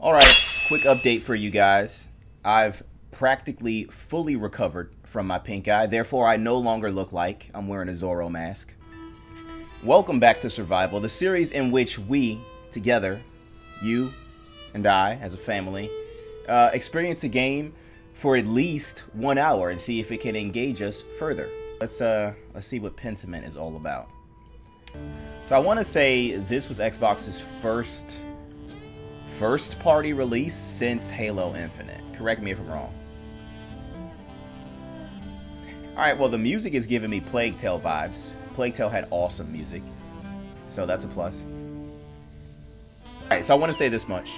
Alright, quick update for you guys. I've practically fully recovered from my pink eye, therefore I no longer look like I'm wearing a Zorro mask. Welcome back to Survival, the series in which we, together, you and I, as a family, experience a game for at least 1 hour and see if it can engage us further. Let's see what Pentiment is all about. So I want to say this was Xbox's first party release since Halo Infinite. Correct me if I'm wrong. Alright, well the music is giving me Plague Tale vibes. Plague Tale had awesome music, so that's a plus. Alright, so I want to say this much.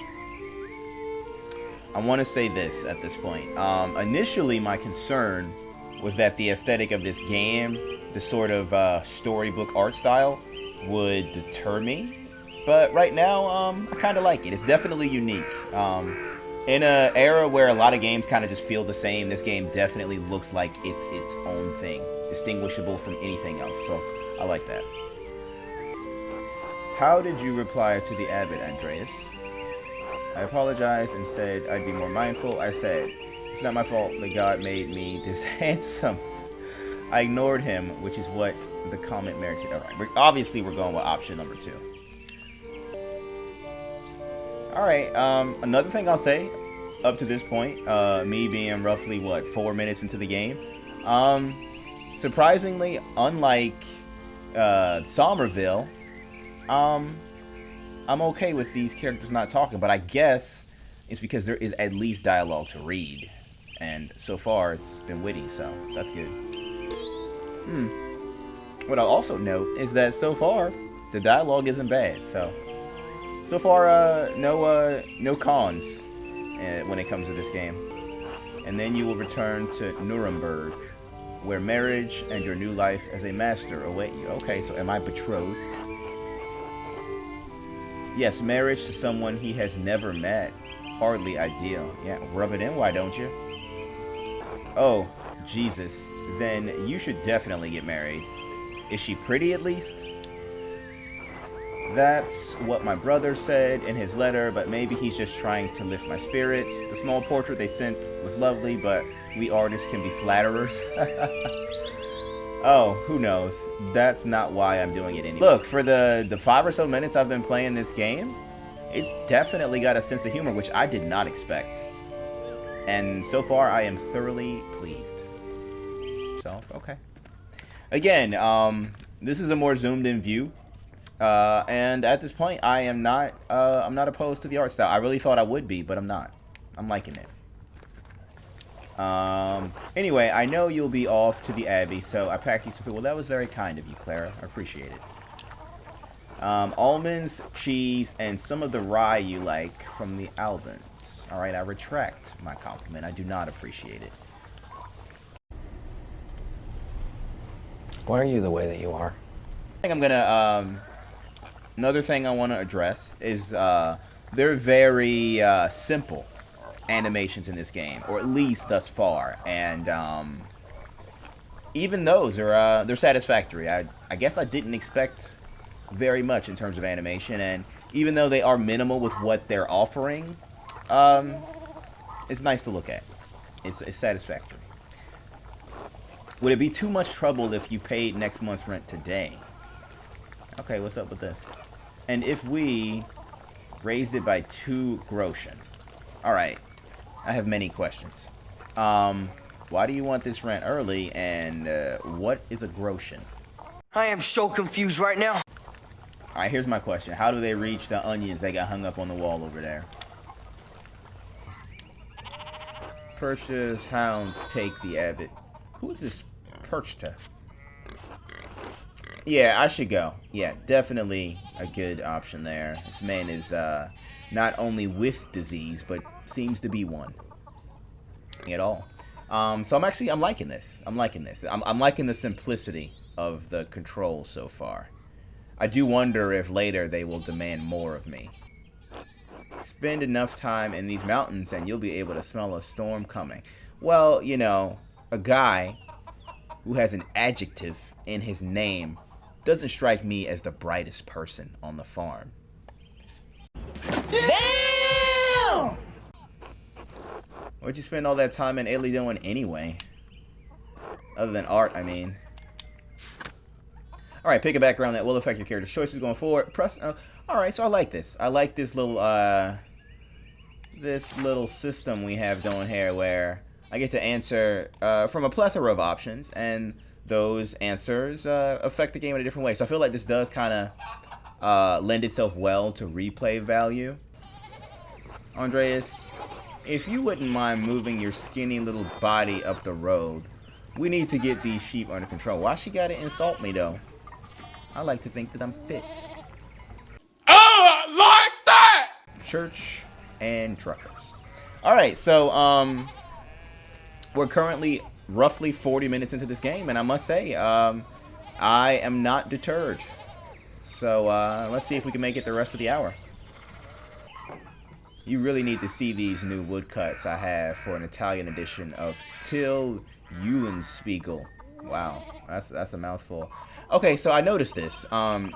I want to say this at this point. Initially my concern was that the aesthetic of this game, the sort of storybook art style, would deter me. But right now, I kind of like it. It's definitely unique. In an era where a lot of games kind of just feel the same, this game definitely looks like it's its own thing, distinguishable from anything else. So I like that. How did you reply to the Abbot, Andreas? I apologized and said I'd be more mindful. I said, it's not my fault that God made me this handsome. I ignored him, which is what the comment merited. Alright, obviously we're going with option number 2. Alright, another thing I'll say, up to this point, me being roughly, what, 4 minutes into the game, surprisingly, unlike Somerville, I'm okay with these characters not talking, but I guess it's because there is at least dialogue to read, and so far it's been witty, so that's good. What I'll also note is that so far, the dialogue isn't bad, so far, no cons when it comes to this game. And then you will return to Nuremberg, where marriage and your new life as a master await you. Okay, so am I betrothed? Yes, marriage to someone he has never met. Hardly ideal. Yeah, rub it in, why don't you? Oh, Jesus. Then you should definitely get married. Is she pretty at least? That's what my brother said in his letter, but maybe he's just trying to lift my spirits. The small portrait they sent was lovely, but we artists can be flatterers. Oh, who knows? That's not why I'm doing it anyway. Look, for the 5 or so minutes I've been playing this game, it's definitely got a sense of humor, which I did not expect. And so far, I am thoroughly pleased. So, okay. Again, this is a more zoomed-in view. And at this point, I'm not opposed to the art style. I really thought I would be, but I'm not. I'm liking it. Anyway, I know you'll be off to the Abbey, so I packed you some food. Well, that was very kind of you, Clara. I appreciate it. Almonds, cheese, and some of the rye you like from the Albans. Alright, I retract my compliment. I do not appreciate it. Why are you the way that you are? I think I'm gonna, another thing I want to address is, they're very, simple animations in this game, or at least thus far, and, even those are, they're satisfactory. I guess I didn't expect very much in terms of animation, and even though they are minimal with what they're offering, it's nice to look at. It's satisfactory. Would it be too much trouble if you paid next month's rent today? Okay, what's up with this? And if we raised it by 2 Groschen? Alright, I have many questions. Why do you want this rent early, and what is a Groschen? I am so confused right now. Alright, here's my question. How do they reach the onions that got hung up on the wall over there? Purchase hounds take the Abbot. Who is this perch to? Yeah, I should go. Yeah, definitely a good option there. This man is not only with disease, but seems to be one. At all. So I'm liking this. I'm liking the simplicity of the controls so far. I do wonder if later they will demand more of me. Spend enough time in these mountains and you'll be able to smell a storm coming. Well, you know, a guy who has an adjective in his name doesn't strike me as the brightest person on the farm. Damn! What'd you spend all that time in Italy doing anyway? Other than art, I mean. Alright, pick a background that will affect your character's choices going forward. Press... Alright, so I like this. I like this little system we have going here where I get to answer from a plethora of options, and those answers affect the game in a different way. So I feel like this does kind of lend itself well to replay value. Andreas, if you wouldn't mind moving your skinny little body up the road, we need to get these sheep under control. Why she gotta insult me, though? I like to think that I'm fit. Oh, like that! Church and truckers. Alright, so, we're currently roughly 40 minutes into this game, and I must say, I am not deterred. So, let's see if we can make it the rest of the hour. You really need to see these new woodcuts I have for an Italian edition of Till Eulenspiegel. Wow, that's a mouthful. Okay, so I noticed this.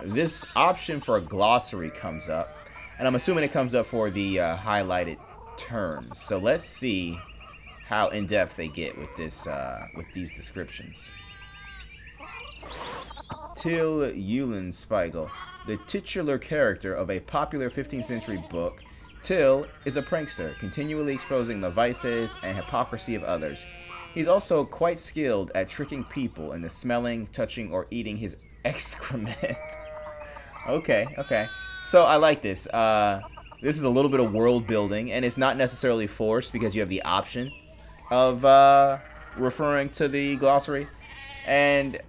This option for a glossary comes up, and I'm assuming it comes up for the highlighted terms. So let's see how in-depth they get with this, with these descriptions. Till Eulenspiegel, the titular character of a popular 15th century book. Till is a prankster, continually exposing the vices and hypocrisy of others. He's also quite skilled at tricking people into smelling, touching, or eating his excrement. Okay. So I like this. This is a little bit of world building, and it's not necessarily forced because you have the option of referring to the glossary. And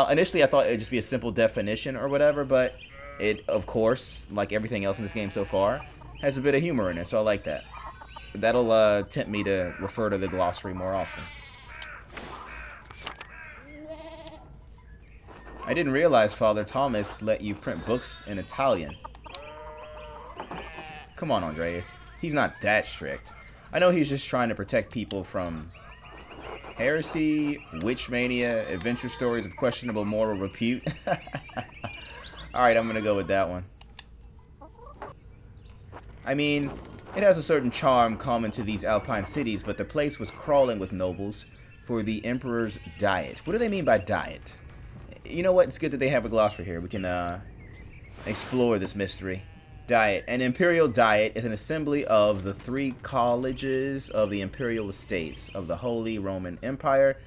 initially I thought it would just be a simple definition or whatever, but it, of course, like everything else in this game so far, has a bit of humor in it, so I like that. That'll tempt me to refer to the glossary more often. I didn't realize Father Thomas let you print books in Italian. Come on, Andreas. He's not that strict. I know he's just trying to protect people from heresy, witch mania, adventure stories of questionable moral repute. Alright, I'm gonna go with that one. I mean, it has a certain charm common to these Alpine cities, but the place was crawling with nobles for the Emperor's diet. What do they mean by diet? You know what? It's good that they have a glossary here. We can explore this mystery. Diet. An imperial diet is an assembly of the 3 colleges of the imperial estates of the Holy Roman Empire.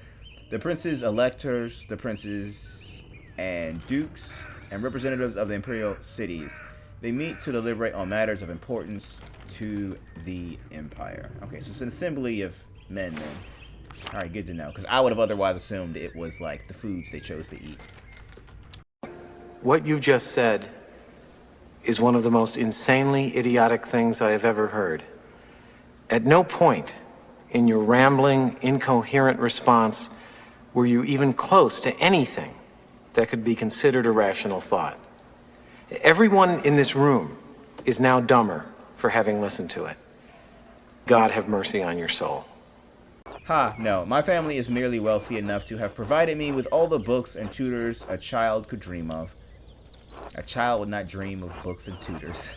The princes, electors, the princes and dukes, and representatives of the imperial cities. They meet to deliberate on matters of importance to the empire. Okay, so it's an assembly of men then. Alright, good to know. Because I would have otherwise assumed it was like the foods they chose to eat. What you just said is one of the most insanely idiotic things I have ever heard. At no point in your rambling, incoherent response were you even close to anything that could be considered a rational thought. Everyone in this room is now dumber for having listened to it. God have mercy on your soul. Ha, no. My family is merely wealthy enough to have provided me with all the books and tutors a child could dream of. A child would not dream of books and tutors.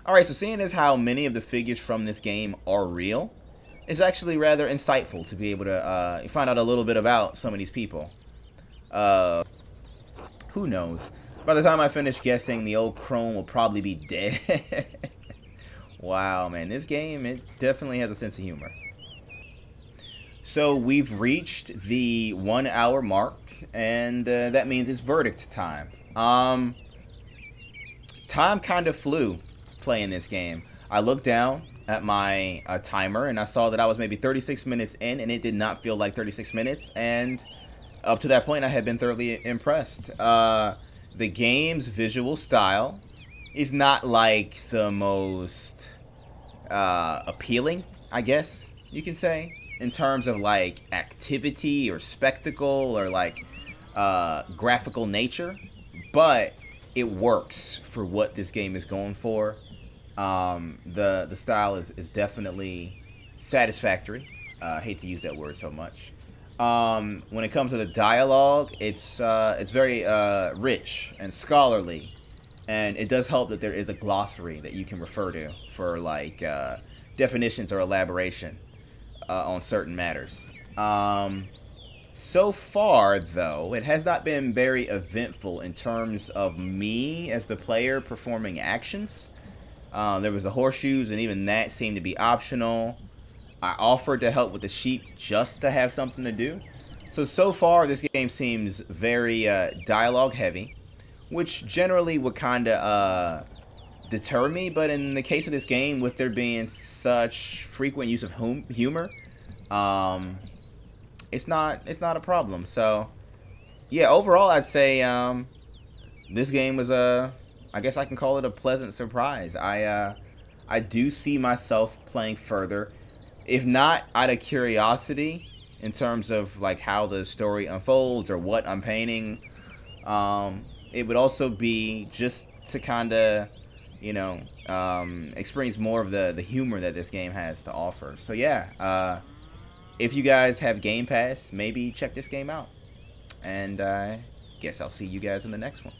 Alright, so seeing as how many of the figures from this game are real, it's actually rather insightful to be able to find out a little bit about some of these people. Who knows? By the time I finish guessing, the old crone will probably be dead. Wow, man. This game, it definitely has a sense of humor. So we've reached the 1 hour mark, and that means it's verdict time. Time kind of flew playing this game. I looked down at my timer and I saw that I was maybe 36 minutes in, and it did not feel like 36 minutes, and up to that point I had been thoroughly impressed. The game's visual style is not like the most appealing, I guess you can say, in terms of like activity or spectacle or like graphical nature, but it works for what this game is going for. The style is definitely satisfactory. I hate to use that word so much. When it comes to the dialogue, it's very rich and scholarly, and it does help that there is a glossary that you can refer to for like definitions or elaboration on certain matters. So far, though, it has not been very eventful in terms of me as the player performing actions. There was the horseshoes, and even that seemed to be optional. I offered to help with the sheep just to have something to do. So far, this game seems very dialogue heavy, which generally would kind of deter me. But in the case of this game, with there being such frequent use of humor, it's not a problem. So yeah, overall I'd say this game was I guess I can call it a pleasant surprise. I do see myself playing further, if not out of curiosity in terms of like how the story unfolds or what I'm painting. It would also be just to kind of, you know, experience more of the humor that this game has to offer. So yeah, if you guys have Game Pass, maybe check this game out. And I guess I'll see you guys in the next one.